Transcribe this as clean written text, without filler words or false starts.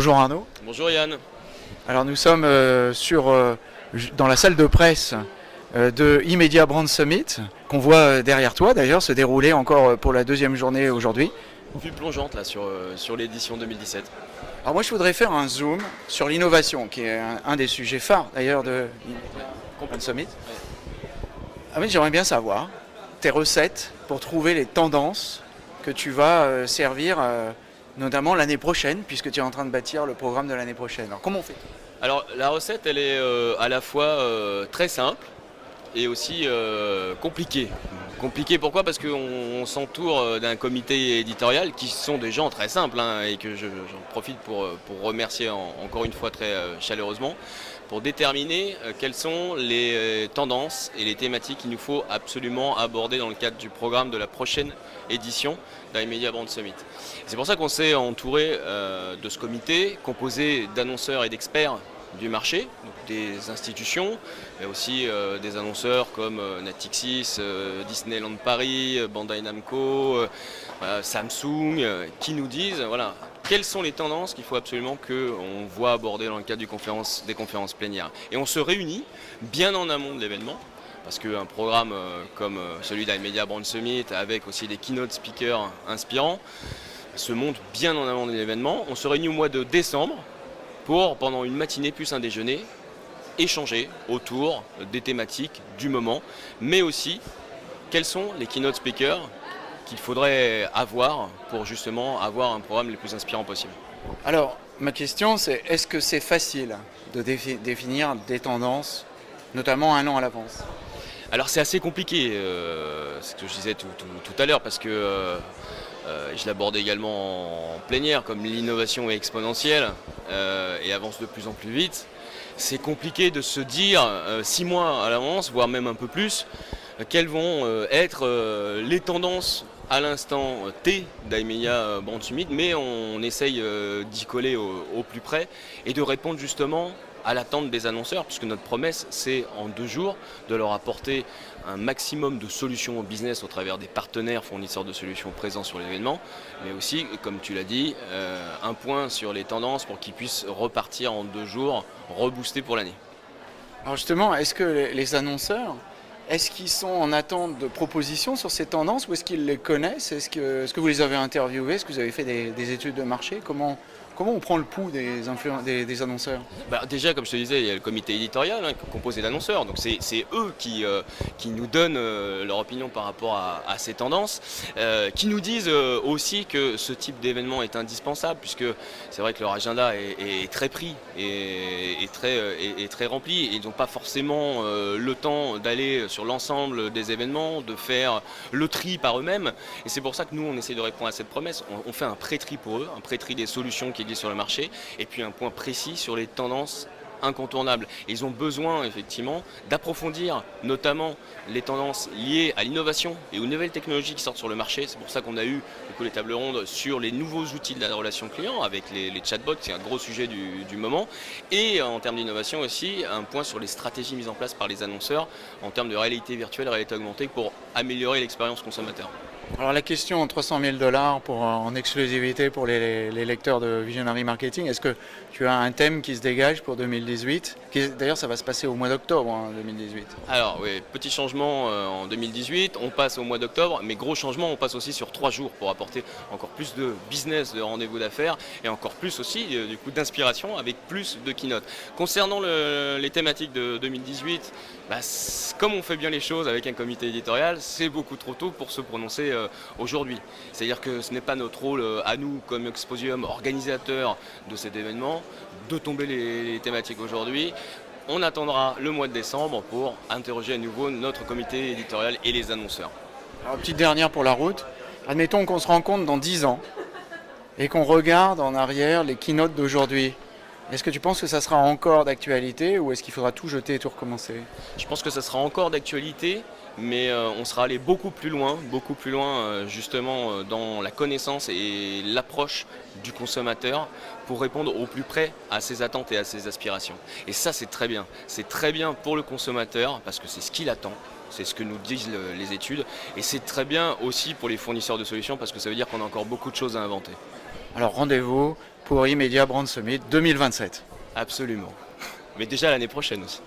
Bonjour Arnaud. Bonjour Yann. Alors nous sommes dans la salle de presse de eMedia Brand Summit, qu'on voit derrière toi d'ailleurs se dérouler encore pour la deuxième journée aujourd'hui. Vue plongeante là sur l'édition 2017. Alors moi je voudrais faire un zoom sur l'innovation, qui est un des sujets phares d'ailleurs de Brand Summit. Ah oui, j'aimerais bien savoir tes recettes pour trouver les tendances que tu vas servir notamment l'année prochaine, puisque tu es en train de bâtir le programme de l'année prochaine. Alors comment on fait? Alors la recette elle est à la fois très simple et aussi compliquée. Compliquée pourquoi? Parce qu'on s'entoure d'un comité éditorial qui sont des gens très simples et que j'en profite pour remercier encore une fois très chaleureusement pour déterminer quelles sont les tendances et les thématiques qu'il nous faut absolument aborder dans le cadre du programme de la prochaine édition d'iMedia Brand Summit. C'est pour ça qu'on s'est entouré de ce comité composé d'annonceurs et d'experts du marché, donc des institutions, mais aussi des annonceurs comme Natixis, Disneyland Paris, Bandai Namco, Samsung, qui nous disent voilà, quelles sont les tendances qu'il faut absolument qu'on voit aborder dans le cadre des conférences plénières. Et on se réunit bien en amont de l'événement, parce qu'un programme comme celui d'iMedia Brand Summit, avec aussi des keynote speakers inspirants, se monte bien en amont de l'événement. On se réunit au mois de décembre pour, pendant une matinée plus un déjeuner, échanger autour des thématiques du moment, mais aussi quels sont les keynote speakers qu'il faudrait avoir pour justement avoir un programme le plus inspirant possible. Alors, ma question c'est, est-ce que c'est facile de définir des tendances, notamment un an à l'avance? Alors c'est assez compliqué, ce que je disais tout à l'heure, parce que je l'aborde également en plénière, comme l'innovation est exponentielle et avance de plus en plus vite. C'est compliqué de se dire 6 mois à l'avance, voire même un peu plus, quelles vont être les tendances à l'instant T d'iMedia Brand Summit, mais on essaye d'y coller au plus près et de répondre justement à l'attente des annonceurs, puisque notre promesse, c'est en 2 jours de leur apporter un maximum de solutions au business au travers des partenaires fournisseurs de solutions présents sur l'événement, mais aussi, comme tu l'as dit, un point sur les tendances pour qu'ils puissent repartir en 2 jours, rebooster pour l'année. Alors justement, est-ce que les annonceurs, est-ce qu'ils sont en attente de propositions sur ces tendances ou est-ce qu'ils les connaissent? Est-ce que vous les avez interviewés? Est-ce que vous avez fait des études de marché? Comment on prend le pouls des annonceurs? Déjà, comme je te disais, il y a le comité éditorial composé d'annonceurs. Donc c'est eux qui nous donnent leur opinion par rapport à ces tendances, qui nous disent aussi que ce type d'événement est indispensable, puisque c'est vrai que leur agenda est très pris et très rempli. Et ils n'ont pas forcément le temps d'aller sur l'ensemble des événements, de faire le tri par eux-mêmes. Et c'est pour ça que nous, on essaie de répondre à cette promesse. On fait un pré-tri pour eux, un pré-tri des solutions qui existent sur le marché, et puis un point précis sur les tendances incontournables. Et ils ont besoin effectivement d'approfondir notamment les tendances liées à l'innovation et aux nouvelles technologies qui sortent sur le marché. C'est pour ça qu'on a eu les tables rondes sur les nouveaux outils de la relation client avec les chatbots, c'est un gros sujet du moment. Et en termes d'innovation aussi, un point sur les stratégies mises en place par les annonceurs en termes de réalité virtuelle, réalité augmentée pour améliorer l'expérience consommateur. Alors la question 300 000 $ en exclusivité pour les lecteurs de Visionary Marketing, est-ce que tu as un thème qui se dégage pour 2018? D'ailleurs ça va se passer au mois d'octobre 2018. Alors oui, petit changement en 2018, on passe au mois d'octobre, mais gros changement, on passe aussi sur 3 jours pour apporter encore plus de business, de rendez-vous d'affaires et encore plus aussi du coup d'inspiration avec plus de keynote. Concernant les thématiques de 2018, comme on fait bien les choses avec un comité éditorial, c'est beaucoup trop tôt pour se prononcer aujourd'hui. C'est-à-dire que ce n'est pas notre rôle à nous comme Exposium, organisateur de cet événement, de tomber les thématiques aujourd'hui. On attendra le mois de décembre pour interroger à nouveau notre comité éditorial et les annonceurs. Alors petite dernière pour la route, admettons qu'on se rencontre dans 10 ans et qu'on regarde en arrière les keynotes d'aujourd'hui. Est-ce que tu penses que ça sera encore d'actualité ou est-ce qu'il faudra tout jeter et tout recommencer? Je pense que ça sera encore d'actualité, mais on sera allé beaucoup plus loin justement dans la connaissance et l'approche du consommateur pour répondre au plus près à ses attentes et à ses aspirations. Et ça c'est très bien. C'est très bien pour le consommateur parce que c'est ce qu'il attend. C'est ce que nous disent les études. Et c'est très bien aussi pour les fournisseurs de solutions parce que ça veut dire qu'on a encore beaucoup de choses à inventer. Alors rendez-vous pour Immedia Brand Summit 2027. Absolument. Mais déjà l'année prochaine aussi.